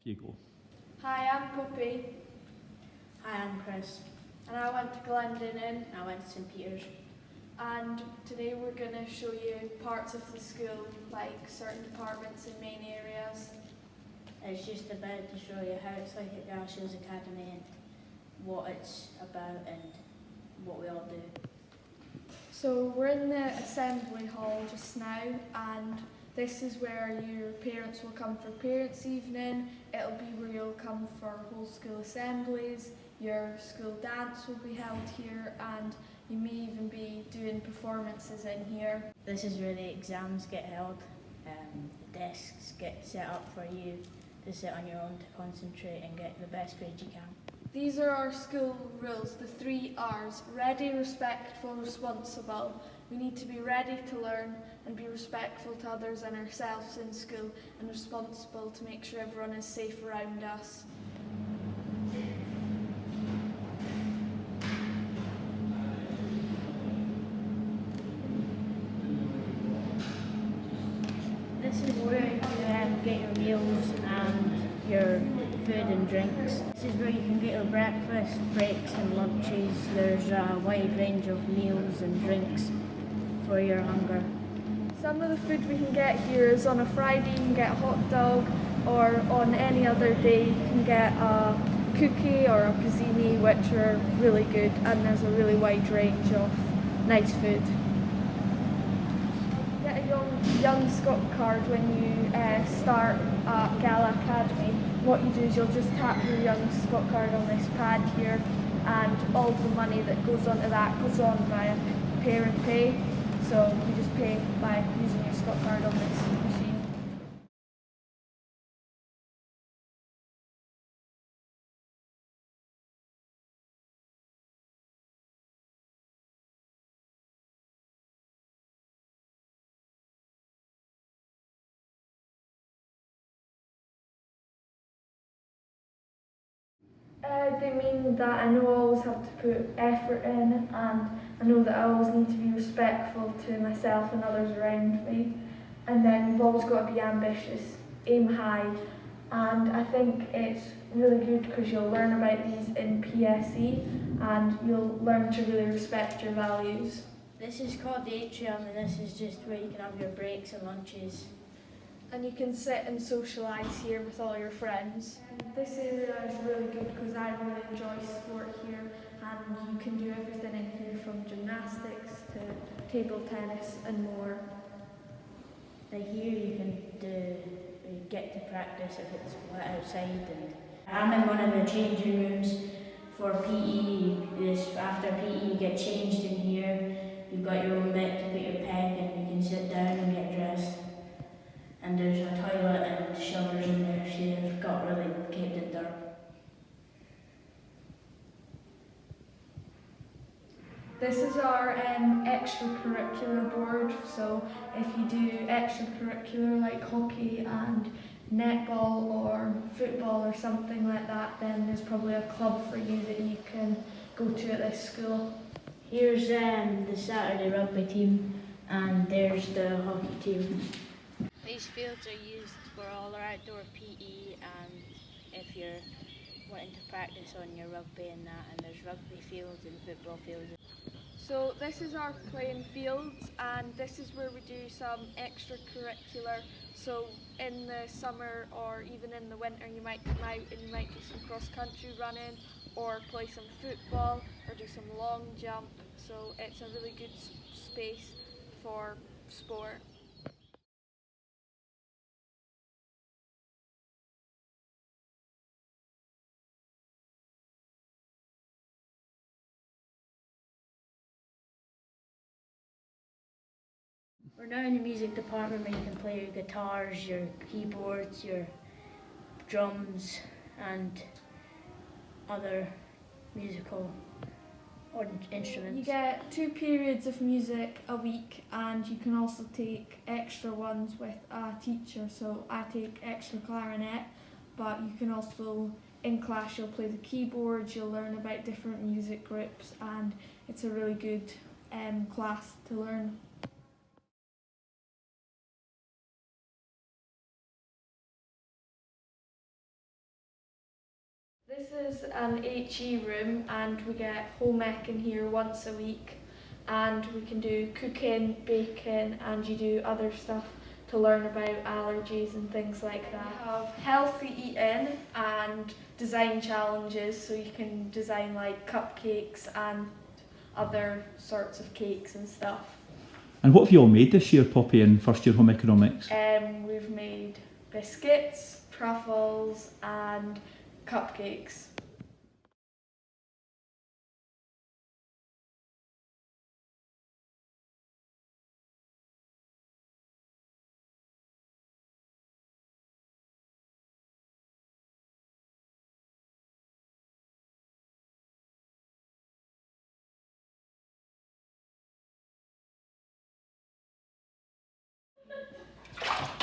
You go. Hi, I'm Poppy, Hi, I'm Chris. and I went to Glendinning, I went to St Peter's. and today we're going to show you parts of the school, like certain departments and main areas. It's just about to show you how it's like at Galashiels Academy and what it's about and what we all do. So we're in the assembly hall just now, and this is where your parents will come for parents' evening. It'll be where you'll come for whole school assemblies. Your school dance will be held here, and you may even be doing performances in here. This is where the exams get held. The desks get set up for you to sit on your own to concentrate and get the best grade you can. These are our school rules, the 3 R's: ready, respectful, responsible. We need to be ready to learn and be respectful to others and ourselves in school, and responsible to make sure everyone is safe around us. This is where you get your meals and your food and drinks. This is where you can get your breakfast, breaks and lunches. There's a wide range of meals and drinks for your hunger. Some of the food we can get here is on a Friday you can get a hot dog, or on any other day you can get a cookie or a pizzini, which are really good, and there's a really wide range of nice food. Get a young Scot card when you start at Gala Academy. What you do is you'll just tap your young Scot card on this pad here, and all the money that goes onto that goes on via parent pay. So you just pay by using your Scot card on this machine. They mean that I know I always have to put effort in, and I know that I always need to be respectful to myself and others around me. And then you've always got to be ambitious, aim high, and I think it's really good because you'll learn about these in PSE and you'll learn to really respect your values. This is called the atrium, and this is just where you can have your breaks and lunches. And you can sit and socialise here with all your friends. This area is really good because I really enjoy sport here, and you can do everything in here from gymnastics to table tennis and more. Like here you get to practice if it's wet outside. And I'm in one of the changing rooms for PE. After PE you get changed in here. You've got your own bed to put your peg in, you can sit down and get dressed. And there's a toilet and showers in there, so you've got really kept in dirt. This is our extracurricular board, so if you do extracurricular like hockey and netball or football or something like that, then there's probably a club for you that you can go to at this school. Here's the Saturday rugby team, and there's the hockey team. These fields are used for all our outdoor PE, and if you're wanting to practice on your rugby and that, and there's rugby fields and football fields. So this is our playing fields, and this is where we do some extracurricular. So in the summer or even in the winter you might come out and you might do some cross-country running or play some football or do some long jump. So it's a really good space for sport. We're now in the music department where you can play your guitars, your keyboards, your drums and other musical instruments. You get 2 periods of music a week, and you can also take extra ones with a teacher. So I take extra clarinet, but you can also, in class you'll play the keyboards, you'll learn about different music groups, and it's a really good class to learn. This is an HE room and we get home ec in here once a week, and we can do cooking, baking, and you do other stuff to learn about allergies and things like that. We have healthy eating and design challenges, so you can design like cupcakes and other sorts of cakes and stuff. And what have you all made this year, Poppy, in first year home economics? We've made biscuits, truffles, and cupcakes.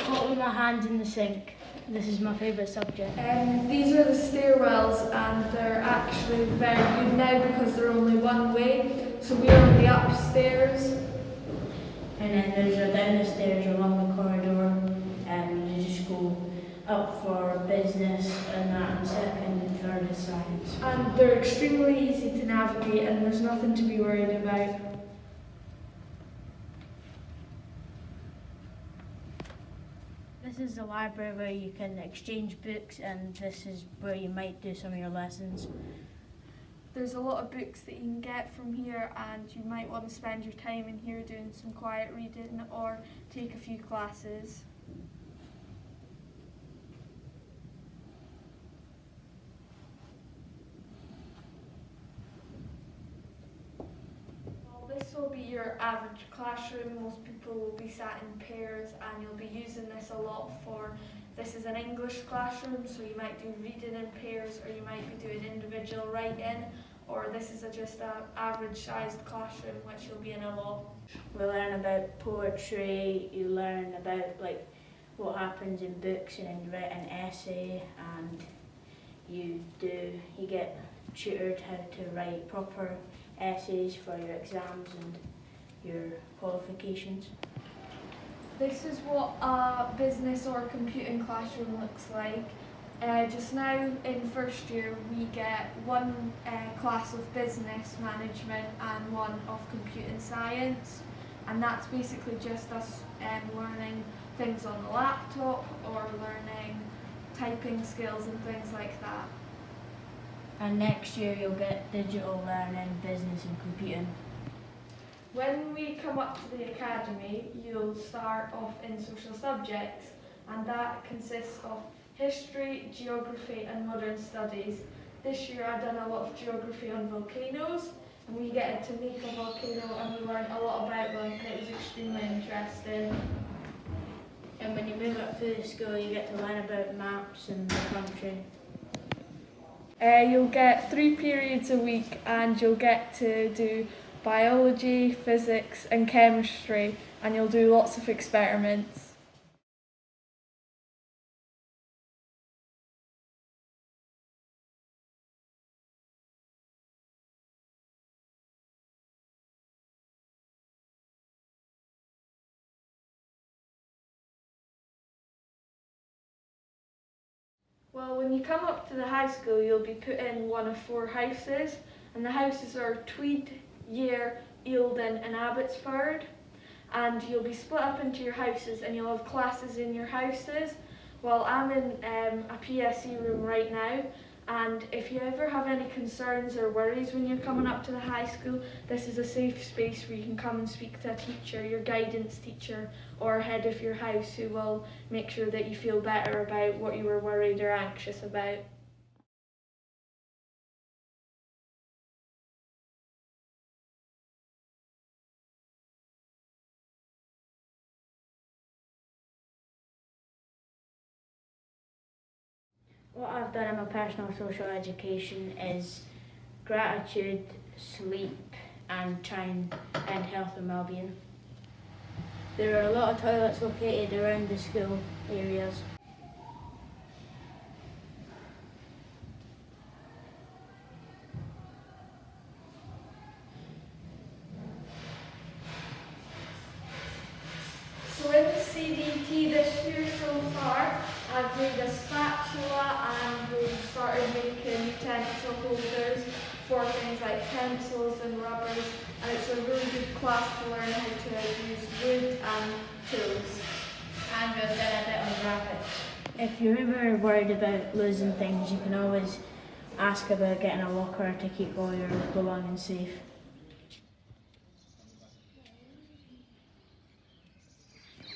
What with my hands in the sink? This is my favourite subject. These are the stairwells, and they're actually very good now because they're only one way. So we're on the upstairs. And then there's a down the stairs along the corridor, and you just go up for business and that, and second and third is science. And they're extremely easy to navigate, and there's nothing to be worried about. This is the library where you can exchange books, and this is where you might do some of your lessons. There's a lot of books that you can get from here, and you might want to spend your time in here doing some quiet reading or take a few classes. This will be your average classroom. Most people will be sat in pairs, and you'll be using this a lot for, this is an English classroom, so you might do reading in pairs, or you might be doing individual writing, or this is just an average sized classroom which you'll be in a lot. We learn about poetry, you learn about like what happens in books, and you write an essay, and you get tutored how to write proper essays for your exams and your qualifications. This is what a business or computing classroom looks like. Just now in first year we get one class of business management and one of computing science, and that's basically just us learning things on the laptop or learning typing skills and things like that. And next year you'll get digital learning, business and computing. When we come up to the academy, you'll start off in social subjects, and that consists of history, geography and modern studies. This year I've done a lot of geography on volcanoes, and we get to make a volcano and we learned a lot about them, and it was extremely interesting. And when you move up through the school you get to learn about maps and the country. You'll get 3 periods a week, and you'll get to do biology, physics and chemistry, and you'll do lots of experiments. Well, when you come up to the high school, you'll be put in one of 4 houses, and the houses are Tweed, Yare, Eildon and Abbotsford, and you'll be split up into your houses and you'll have classes in your houses. Well, I'm in a PSE room right now, and if you ever have any concerns or worries when you're coming up to the high school, this is a safe space where you can come and speak to a teacher, your guidance teacher or head of your house, who will make sure that you feel better about what you were worried or anxious about. What I've done in my personal social education is gratitude, sleep and trying and health and well-being. There are a lot of toilets located around the school areas. So in the CDT this year so far, I've made a spatula and we've started making pencil holders for things like pencils and rubbers, and it's a really good class to learn how to use wood and tools. And we've done a bit on graphics. If you're ever worried about losing things, you can always ask about getting a locker to keep all your belongings safe.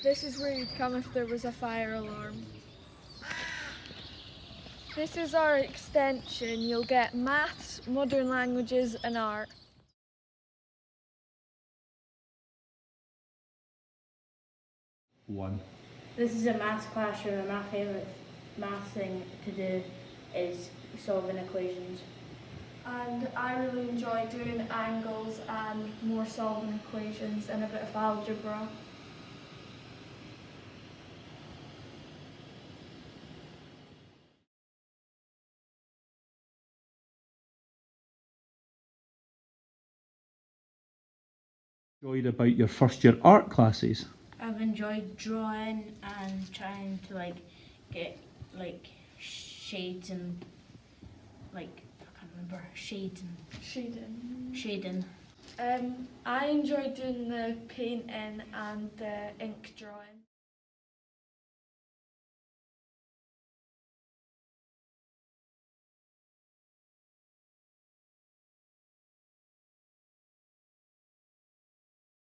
This is where you'd come if there was a fire alarm. This is our extension. You'll get maths, modern languages and art. One. This is a maths classroom, and my favourite maths thing to do is solving equations. And I really enjoy doing angles and more solving equations and a bit of algebra. Enjoyed about your first year art classes? I've enjoyed drawing and trying to get shades and I can't remember, shades and shading. I enjoy doing the painting and the ink drawing.